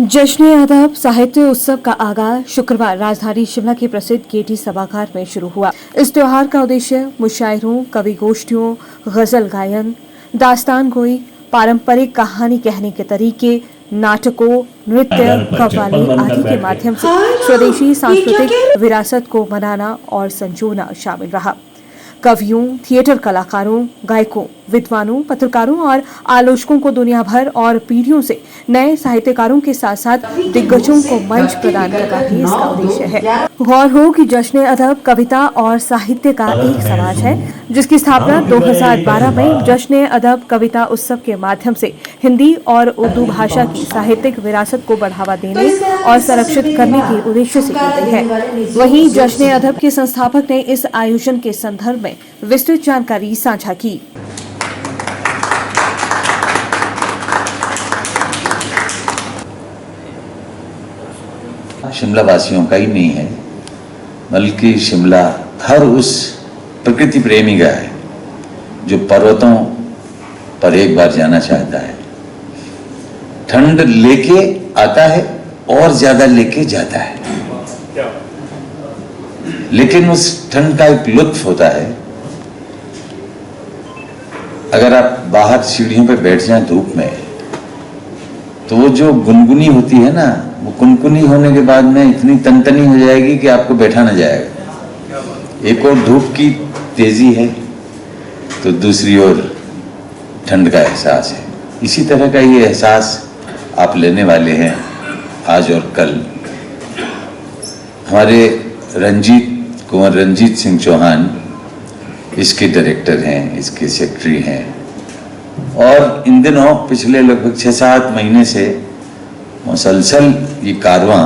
जश्न अदब साहित्य उत्सव का आगाज शुक्रवार राजधानी शिमला के प्रसिद्ध गेटी सभागार में शुरू हुआ। इस त्योहार का उद्देश्य मुशायरों, कवि गोष्ठियों, गजल गायन, दास्तान गोई, पारंपरिक कहानी कहने के तरीके, नाटकों, नृत्य, कव्वाली आदि के माध्यम से स्वदेशी सांस्कृतिक विरासत को मनाना और संजोना शामिल रहा। कवियों, थिएटर कलाकारों, गायकों, विद्वानों, पत्रकारों और आलोचकों को दुनिया भर और पीढ़ियों से नए साहित्यकारों के साथ साथ दिग्गजों को मंच प्रदान करना भी इसका उद्देश्य है। गौर हो कि जश्न अदब कविता और साहित्य का एक समाज है जिसकी स्थापना 2012 में जश्न अदब कविता उत्सव के माध्यम से हिंदी और उर्दू भाषा की साहित्यिक विरासत को बढ़ावा देने और संरक्षित करने के उद्देश्य से की गई है। वहीं जश्न अदब के संस्थापक ने इस आयोजन के संदर्भ में विस्तृत जानकारी साझा की। शिमला वासियों का ही नहीं है, बल्कि शिमला हर उस प्रकृति प्रेमी का है जो पर्वतों पर एक बार जाना चाहता है। ठंड लेके आता है और ज्यादा लेके जाता है, लेकिन उस ठंड का एक लुत्फ होता है। अगर आप बाहर सीढ़ियों पे बैठ जाएं धूप में, तो वो जो गुनगुनी होती है ना, वो कुनकुनी होने के बाद में इतनी तनतनी हो जाएगी कि आपको बैठा ना जाएगा। एक और धूप की तेजी है तो दूसरी ओर ठंड का एहसास है। इसी तरह का ये एहसास आप लेने वाले हैं आज और कल। हमारे कुंवर रंजीत सिंह चौहान इसके डायरेक्टर हैं, इसके सेक्रेटरी हैं, और इन दिनों पिछले लगभग 6-7 महीने से मुसलसल ये कारवां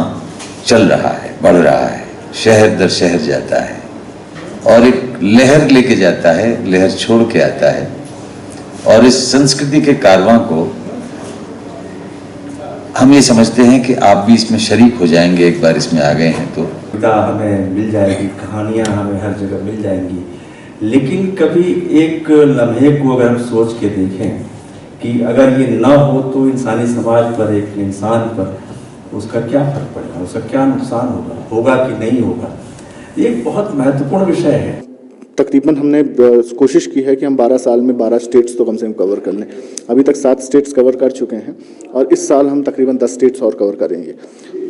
चल रहा है, बढ़ रहा है, शहर दर शहर जाता है और एक लहर लेके जाता है, लहर छोड़ के आता है। और इस संस्कृति के कारवां को हम ये समझते हैं कि आप भी इसमें शरीक हो जाएंगे एक बार इसमें आ गए हैं तो। कविता हमें मिल जाएगी, कहानियाँ हमें हर जगह मिल जाएंगी, लेकिन कभी एक लम्हे को अगर हम सोच के देखें कि अगर ये ना हो तो इंसानी समाज पर, एक इंसान पर उसका क्या फर्क पड़ेगा, उसका क्या नुकसान होगा कि नहीं होगा। ये एक बहुत महत्वपूर्ण विषय है। तकरीबन हमने कोशिश की है कि हम 12 साल में 12 स्टेट्स तो कम से कम कवर कर लें। अभी तक 7 स्टेट्स कवर कर चुके हैं और इस साल हम तकरीबन 10 स्टेट्स और कवर करेंगे।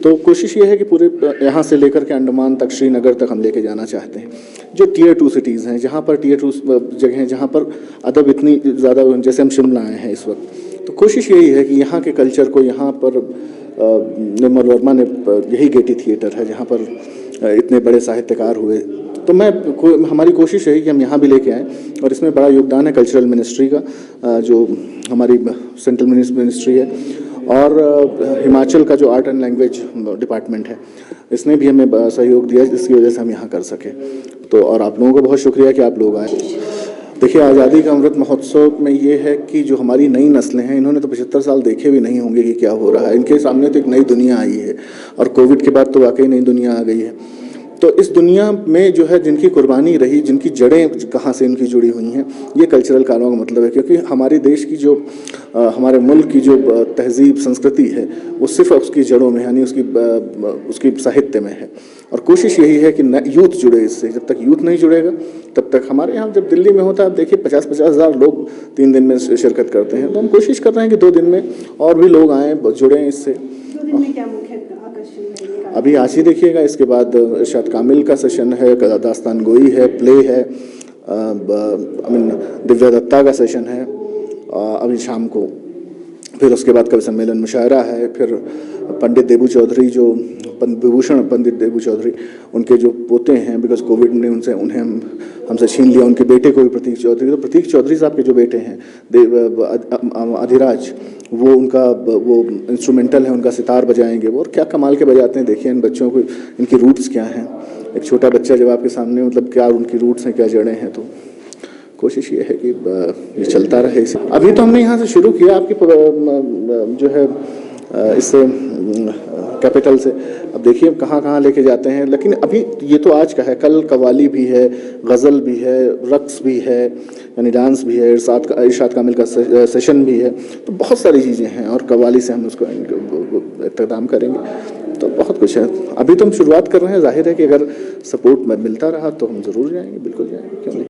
तो कोशिश ये है कि पूरे यहाँ से लेकर के अंडमान तक, श्रीनगर तक हम लेके जाना चाहते हैं। जो टियर 2 सिटीज़ हैं, जहाँ पर टियर 2 जगह हैं जहाँ पर अदब इतनी ज़्यादा, जैसे हम शिमला आए हैं इस वक्त, तो कोशिश यही है कि यहाँ के कल्चर को, यहाँ पर निर्मल वर्मा ने, यही गेटी थिएटर है जहाँ पर इतने बड़े साहित्यकार हुए, तो हमारी कोशिश है कि हम यहाँ भी लेके आएँ। और इसमें बड़ा योगदान है कल्चरल मिनिस्ट्री का, जो हमारी सेंट्रल मिनिस्ट्री है, और हिमाचल का जो आर्ट एंड लैंग्वेज डिपार्टमेंट है, इसने भी हमें सहयोग दिया जिसकी वजह से हम यहाँ कर सके। तो और आप लोगों का बहुत शुक्रिया कि आप लोग आए। देखिए, आज़ादी का अमृत महोत्सव में ये है कि जो हमारी नई नस्लें हैं, इन्होंने तो 75 साल देखे भी नहीं होंगे कि क्या हो रहा है। इनके सामने तो एक नई दुनिया आई है, और कोविड के बाद तो वाकई नई दुनिया आ गई है। तो इस दुनिया में जो है, जिनकी कुर्बानी रही, जिनकी जड़ें कहाँ से इनकी जुड़ी हुई हैं, ये कल्चरल कारवां का मतलब है। क्योंकि हमारे देश की जो, हमारे मुल्क की जो तहजीब संस्कृति है, वो सिर्फ उसकी जड़ों में, यानी उसकी साहित्य में है। और कोशिश यही है कि यूथ जुड़े इससे। जब तक यूथ नहीं जुड़ेगा तब तक, हमारे यहाँ जब दिल्ली में होता है, आप देखिए 50-50 हज़ार लोग 3 दिन में शिरकत करते हैं। तो हम कोशिश कर रहे हैं कि 2 दिन में और भी लोग आएँ, जुड़ें इससे। 2 दिन में क्या मुख्य आकर्षण रहेगा? अभी आज ही देखिएगा, इसके बाद इरशाद कामिल का सेशन है, दास्तान गोई है, प्ले है, दिव्या दत्ता का सेशन है अभी शाम को। फिर उसके बाद कवि सम्मेलन, मुशायरा है। फिर पंडित देबू चौधरी, जो विभूषण पंडित देबू चौधरी, उनके जो पोते हैं, बिकॉज कोविड ने उन्हें हमसे छीन लिया, उनके बेटे को भी प्रतीक चौधरी। तो प्रतीक चौधरी साहब के जो बेटे हैं, अधिराज, वो उनका वो इंस्ट्रूमेंटल है, उनका सितार बजाएंगे वो, और क्या कमाल के बजाते हैं। देखिए इन बच्चों को, इनकी रूट्स क्या हैं। एक छोटा बच्चा जब आपके सामने, मतलब क्या उनकी रूट्स हैं, क्या जड़ें हैं। तो कोशिश ये है कि ये चलता रहे। अभी तो हमने यहाँ से शुरू किया, आपकी जो है इससे कैपिटल से। अब देखिए कहाँ कहाँ लेके जाते हैं, लेकिन अभी ये तो आज का है, कल कव्वाली भी है, गज़ल भी है, रक्स भी है, यानी डांस भी है, इरशाद कामिल का सेशन भी है, तो बहुत सारी चीज़ें हैं और कव्वाली से हम उसको इख्तिताम करेंगे। तो बहुत कुछ है, अभी तो हम शुरुआत कर रहे हैं। जाहिर है कि अगर सपोर्ट मिलता रहा तो हम ज़रूर जाएंगे, बिल्कुल जाएंगे, क्यों नहीं।